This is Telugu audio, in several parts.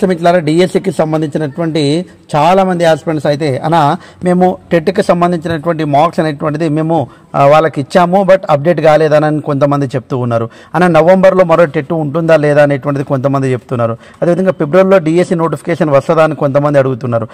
మిత్రులారా డిఎస్సికి సంబంధించినటువంటి చాలా మంది ఆస్పిరెంట్స్ అయితే మేము టెట్కి సంబంధించినటువంటి మార్క్స్ అనేటువంటిది మేము వాళ్ళకి ఇచ్చాము, బట్ అప్డేట్ కాలేదని కొంతమంది చెప్తూ ఉన్నారు. నవంబర్లో మరో టెట్ ఉంటుందా లేదా అనేటువంటిది కొంతమంది చెప్తున్నారు. అదేవిధంగా ఫిబ్రవరిలో డిఎస్సి నోటిఫికేషన్ వస్తుందా అని కొంతమంది అడుగుతున్నారు.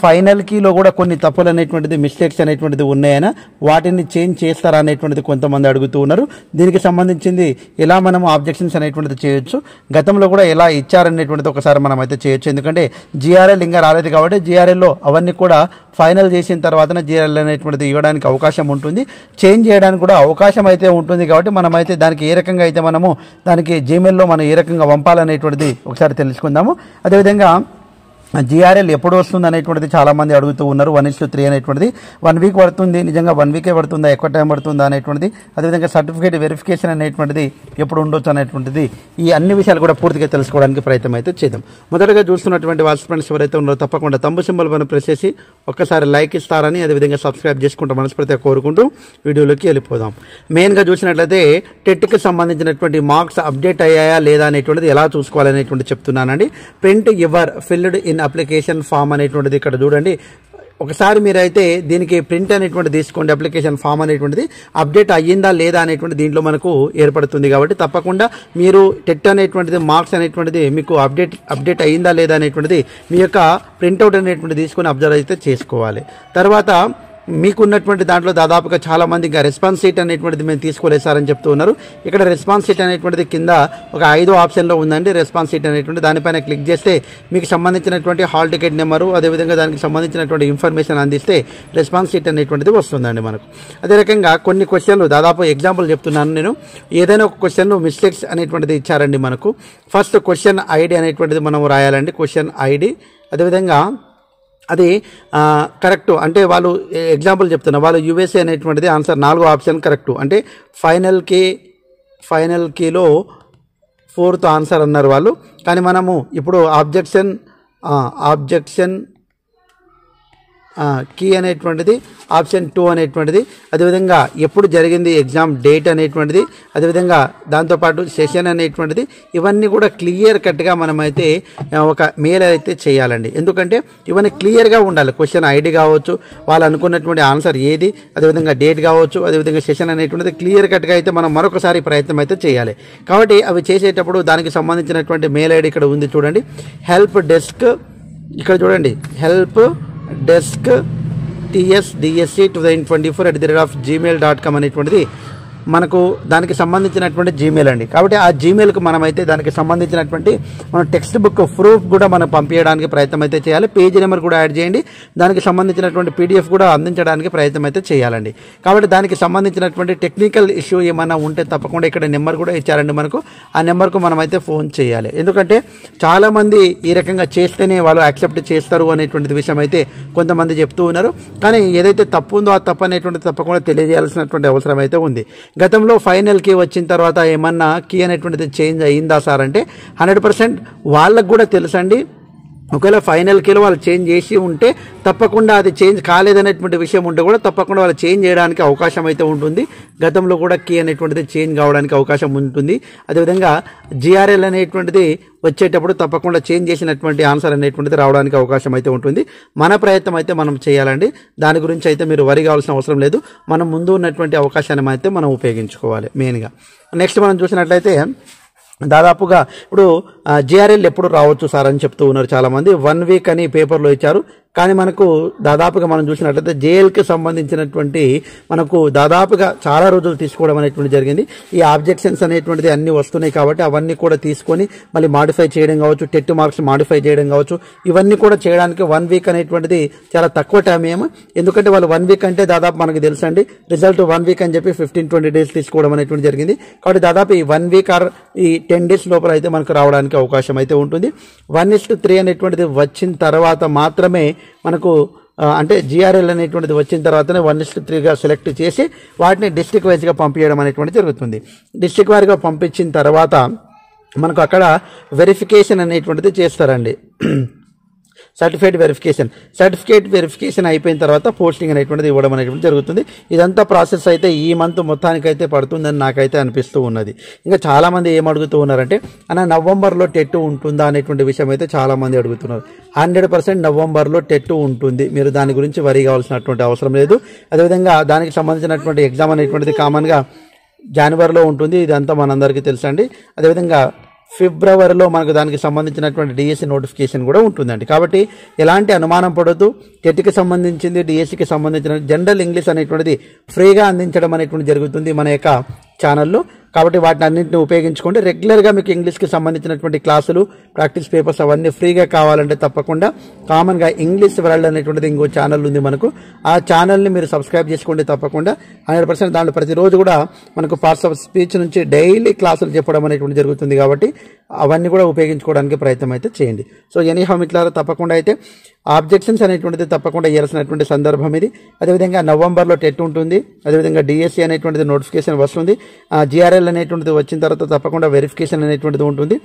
ఫైనల్ కీలో కూడా కొన్ని తప్పులు అనేటువంటిది మిస్టేక్స్ అనేటువంటిది ఉన్నాయని వాటిని చేంజ్ చేస్తారా అనేటువంటిది కొంతమంది అడుగుతూ ఉన్నారు. దీనికి సంబంధించింది ఎలా మనం ఆబ్జెక్షన్స్ అనేటువంటిది చేయొచ్చు, గతంలో కూడా ఎలా ఇచ్చారనేటువంటిది ఒకసారి మనం అయితే చేయొచ్చు. ఎందుకంటే జిఆర్ఎల్ ఇంకా రాలేదు కాబట్టి జిఆర్ఎల్లో అవన్నీ కూడా ఫైనల్ చేసిన తర్వాతనే జిఆర్ఎల్ అనేటువంటిది ఇవ్వడానికి అవకాశం ఉంటుంది, చేంజ్ చేయడానికి కూడా అవకాశం అయితే ఉంటుంది. కాబట్టి మనమైతే దానికి ఏ రకంగా అయితే మనము దానికి జీమెయిల్లో మనం ఏ రకంగా పంపాలనేటువంటిది ఒకసారి తెలుసుకుందాము. అదేవిధంగా జిఆర్ఎల్ ఎప్పుడు వస్తుంది అనేటువంటిది చాలామంది అడుగుతూ ఉన్నారు. 1:3 అనేటువంటిది 1 వీక్ పడుతుంది, నిజంగా 1 వీకే పడుతుందా, ఎక్కువ టైం పడుతుందా అనేటువంటిది, అదేవిధంగా సర్టిఫికేట్ వెరిఫికేషన్ అనేటువంటిది ఎప్పుడు ఉండొచ్చు అనేటువంటిది, ఈ అన్ని విషయాలు కూడా పూర్తిగా తెలుసుకోవడానికి ప్రయత్నం అయితే చేద్దాం. మొదటగా చూస్తున్నటువంటి వాట్స్ ఫ్రెండ్స్ ఎవరైతే ఉన్నారో తప్పకుండా తంబు సింబల్ పైన ప్రెస్ చేసి ఒక్కసారి లైక్ ఇస్తారని, అదేవిధంగా సబ్స్క్రైబ్ చేసుకుంటూ మనస్ఫూర్తిగా కోరుకుంటూ వీడియోలోకి వెళ్ళిపోదాం. మెయిన్గా చూసినట్లయితే టెట్కి సంబంధించినటువంటి మార్క్స్ అప్డేట్ అయ్యాయా లేదా అనేటువంటిది ఎలా చూసుకోవాలనేటువంటి చెప్తున్నానండి. Print your filled in application form అనేటువంటిది ఇక్కడ చూడండి. ఒకసారి మీరైతే దీనికి ప్రింట్ అనేటువంటి తీసుకోండి. అప్లికేషన్ ఫామ్ అనేటువంటిది అప్డేట్ అయ్యిందా లేదా అనేటువంటి దీంట్లో మనకు ఏర్పడుతుంది. కాబట్టి తప్పకుండా మీరు టెట్ అనేటువంటిది మార్క్స్ అనేటువంటిది మీకు అప్డేట్ అయ్యిందా లేదా అనేటువంటిది మీ యొక్క ప్రింట్అవుట్ అనేటువంటిది తీసుకొని అబ్జర్వ్ అయితే చేసుకోవాలి. తర్వాత మీకున్నటువంటి దాంట్లో దాదాపుగా చాలామంది ఇంకా రెస్పాన్స్ షీట్ అనేటువంటిది మేము తీసుకోలేదు సార్ అని చెప్తూ ఉన్నారు. ఇక్కడ రెస్పాన్స్ షీట్ అనేటువంటిది కింద ఒక 5వ ఆప్షన్లో ఉందండి. రెస్పాన్స్ షీట్ అనేటువంటి దానిపైన క్లిక్ చేస్తే మీకు సంబంధించినటువంటి హాల్ టికెట్ నెంబరు, అదేవిధంగా దానికి సంబంధించినటువంటి ఇన్ఫర్మేషన్ అందిస్తే రెస్పాన్స్ షీట్ అనేటువంటిది వస్తుందండి మనకు. అదే రకంగా కొన్ని క్వశ్చన్లు దాదాపు ఎగ్జాంపుల్ చెప్తున్నాను నేను. ఏదైనా ఒక క్వశ్చన్లో మిస్టేక్స్ అనేటువంటిది ఇచ్చారండి మనకు. ఫస్ట్ క్వశ్చన్ ఐడి అనేటువంటిది మనం రాయాలండి. క్వశ్చన్ ఐడి, అదేవిధంగా అది కరెక్టు అంటే వాళ్ళు ఎగ్జాంపుల్ చెప్తున్నా, వాళ్ళు యూఎస్ఏ అనేటువంటిది ఆన్సర్ 4వ ఆప్షన్ కరెక్టు అంటే ఫైనల్ కీలో 4th ఆన్సర్ అన్నారు వాళ్ళు. కానీ మనము ఇప్పుడు ఆబ్జెక్షన్ కీ అనేటువంటిది ఆప్షన్ 2 అనేటువంటిది, అదేవిధంగా ఎప్పుడు జరిగింది ఎగ్జామ్ డేట్ అనేటువంటిది, అదేవిధంగా దాంతోపాటు సెషన్ అనేటువంటిది, ఇవన్నీ కూడా క్లియర్ కట్గా మనమైతే ఒక మెయిల్ అయితే చేయాలండి. ఎందుకంటే ఇవన్నీ క్లియర్గా ఉండాలి. క్వశ్చన్ ఐడి కావచ్చు, వాళ్ళు అనుకున్నటువంటి ఆన్సర్ ఏది, అదేవిధంగా డేట్ కావచ్చు, అదేవిధంగా సెషన్ అనేటువంటిది క్లియర్ కట్గా అయితే మనం మరొకసారి ప్రయత్నం అయితే చేయాలి. కాబట్టి అవి చేసేటప్పుడు దానికి సంబంధించినటువంటి మెయిల్ ఐడి ఇక్కడ ఉంది చూడండి. హెల్ప్ డెస్క్, ఇక్కడ చూడండి హెల్ప్ డెస్క్ tsdsc2024@gmail.com అనేటువంటిది మనకు దానికి సంబంధించినటువంటి జీమెయిల్ అండి. కాబట్టి ఆ జీమెయిల్కి మనమైతే దానికి సంబంధించినటువంటి మన టెక్స్ట్ బుక్ ప్రూఫ్ కూడా మనం పంపించడానికి ప్రయత్నం అయితే చేయాలి. పేజీ నెంబర్ కూడా యాడ్ చేయండి. దానికి సంబంధించినటువంటి పీడిఎఫ్ కూడా అందించడానికి ప్రయత్నం అయితే చేయాలండి. కాబట్టి దానికి సంబంధించినటువంటి టెక్నికల్ ఇష్యూ ఏమైనా ఉంటే తప్పకుండా ఇక్కడ నెంబర్ కూడా ఇచ్చారండి మనకు. ఆ నెంబర్కు మనమైతే ఫోన్ చేయాలి. ఎందుకంటే చాలామంది ఈ రకంగా చేస్తేనే వాళ్ళు యాక్సెప్ట్ చేస్తారు అనేటువంటి విషయం అయితే కొంతమంది చెప్తూ ఉన్నారు. కానీ ఏదైతే తప్పు ఉందో ఆ తప్పు అనేటువంటిది తప్పకుండా తెలియజేయాల్సినటువంటి అవసరం అయితే ఉంది. గతంలో ఫైనల్ కీ వచ్చిన తర్వాత ఏమన్నా కీ అనేటువంటిది చేంజ్ అయ్యిందా సార్ అంటే 100% వాళ్ళకు కూడా తెలుసండి. ఒకవేళ ఫైనల్ కీలో వాళ్ళు చేంజ్ చేసి ఉంటే తప్పకుండా అది చేంజ్ కాలేదనేటువంటి విషయం ఉంటే కూడా తప్పకుండా వాళ్ళు చేంజ్ చేయడానికి అవకాశం అయితే ఉంటుంది. గతంలో కూడా కీ అనేటువంటిది చేంజ్ కావడానికి అవకాశం ఉంటుంది. అదేవిధంగా జిఆర్ఎల్ అనేటువంటిది వచ్చేటప్పుడు తప్పకుండా చేంజ్ చేసినటువంటి ఆన్సర్ అనేటువంటిది రావడానికి అవకాశం అయితే ఉంటుంది. మన ప్రయత్నం అయితే మనం చేయాలండి. దాని గురించి అయితే మీరు వరి కావాల్సిన అవసరం లేదు. మనం ముందు ఉన్నటువంటి అవకాశాన్ని అయితే మనం ఉపయోగించుకోవాలి మెయిన్గా. నెక్స్ట్ మనం చూసినట్లయితే దాదాపుగా ఇప్పుడు జిఆర్ఎల్ ఎప్పుడు రావచ్చు సార్ అని చెప్తూ ఉన్నారు చాలామంది. 1 వీక్ అని పేపర్లో ఇచ్చారు. కానీ మనకు దాదాపుగా మనం చూసినట్లయితే జేఎల్కి సంబంధించినటువంటి మనకు దాదాపుగా చాలా రోజులు తీసుకోవడం అనేటువంటి జరిగింది. ఈ ఆబ్జెక్షన్స్ అనేటువంటిది అన్నీ వస్తున్నాయి కాబట్టి అవన్నీ కూడా తీసుకొని మళ్ళీ మాడిఫై చేయడం కావచ్చు, టెట్ మార్క్స్ మాడిఫై చేయడం కావచ్చు, ఇవన్నీ కూడా చేయడానికి 1 వీక్ అనేటువంటిది చాలా తక్కువ టైం ఏమో. ఎందుకంటే వాళ్ళు 1 వీక్ అంటే దాదాపు మనకు తెలుసండి రిజల్ట్ 1 వీక్ అని చెప్పి 15-20 డేస్ తీసుకోవడం అనేటువంటి జరిగింది. కాబట్టి దాదాపు ఈ 1 వీక్ ఆర్ ఈ 10 డేస్ లోపల అయితే మనకు రావడానికి అవకాశం అయితే ఉంటుంది. 1:3 అనేటువంటిది వచ్చిన తర్వాత మాత్రమే మనకు అంటే జిఆర్ఎల్ అనేటువంటిది వచ్చిన తర్వాతనే 1:3గా సెలెక్ట్ చేసి వాటిని డిస్ట్రిక్ట్ వైజ్గా పంపించడం అనేటువంటిది జరుగుతుంది. డిస్ట్రిక్ట్ వైజ్గా పంపించిన తర్వాత మనకు అక్కడ వెరిఫికేషన్ అనేటువంటిది చేస్తారండి. సర్టిఫికేట్ వెరిఫికేషన్ అయిపోయిన తర్వాత పోస్టింగ్ అనేటువంటిది ఇవ్వడం అనేటువంటి జరుగుతుంది. ఇదంతా ప్రాసెస్ అయితే ఈ మంత్ మొత్తానికైతే పడుతుందని నాకైతే అనిపిస్తూ ఉన్నది. ఇంకా చాలామంది ఏం అడుగుతూ ఉన్నారంటే అన్న నవంబర్లో టెట్ ఉంటుందా అనేటువంటి విషయం అయితే చాలామంది అడుగుతున్నారు. 100% నవంబర్లో టెట్ ఉంటుంది, మీరు దాని గురించి వరి కావాల్సినటువంటి అవసరం లేదు. అదేవిధంగా దానికి సంబంధించినటువంటి ఎగ్జామ్ అనేటువంటిది కామన్గా జనవరిలో ఉంటుంది, ఇదంతా మనందరికీ తెలుసండి. అదేవిధంగా ఫిబ్రవరిలో మనకు దానికి సంబంధించినటువంటి డిఎస్సి నోటిఫికేషన్ కూడా ఉంటుందండి. కాబట్టి ఎలాంటి అనుమానం పడొద్దు. టెట్కి సంబంధించింది, డిఎస్సికి సంబంధించిన జనరల్ ఇంగ్లీష్ అనేటువంటిది ఫ్రీగా అందించడం అనేటువంటి జరుగుతుంది మన యొక్క ఛానల్లో. కాబట్టి వాటిని అన్నింటిని ఉపయోగించుకోండి. రెగ్యులర్గా మీకు ఇంగ్లీష్కి సంబంధించినటువంటి క్లాసులు, ప్రాక్టీస్ పేపర్స్ అవన్నీ ఫ్రీగా కావాలంటే తప్పకుండా కామన్గా ఇంగ్లీష్ వరల్డ్ అనేటువంటిది ఇంకో ఛానల్ ఉంది మనకు. ఆ ఛానల్ని మీరు సబ్స్క్రైబ్ చేసుకోండి తప్పకుండా. 100% దాంట్లో ప్రతిరోజు కూడా మనకు పార్ట్స్ ఆఫ్ స్పీచ్ నుంచి డైలీ క్లాసులు చెప్పడం అనేటువంటి జరుగుతుంది. కాబట్టి అవన్నీ కూడా ఉపయోగించుకోవడానికి ప్రయత్నం అయితే చేయండి. సో ఎనీహౌ మిత్రులారా, తప్పకుండా అయితే ఆబ్జెక్షన్స్ అనేటువంటిది తప్పకుండా ఇవ్వాల్సినటువంటి సందర్భం ఇది. అదేవిధంగా నవంబర్లో టెట్ ఉంటుంది, అదేవిధంగా డిఎస్సి అనేటువంటిది నోటిఫికేషన్ వస్తుంది. జిఆర్ఎల్ అనేటువంటిది వచ్చిన తర్వాత తప్పకుండా వెరిఫికేషన్ అనేటువంటిది ఉంటుంది.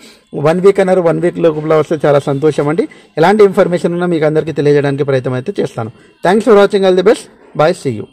1 వీక్ అన్నారు, 1 వీక్ లోపల వస్తే చాలా సంతోషం అండి. ఎలాంటి ఇన్ఫర్మేషన్ ఉన్నా మీకు అందరికీ తెలియజేయడానికి ప్రయత్నం అయితే చేస్తాను. Thanks for watching. All the best. Bye. See you.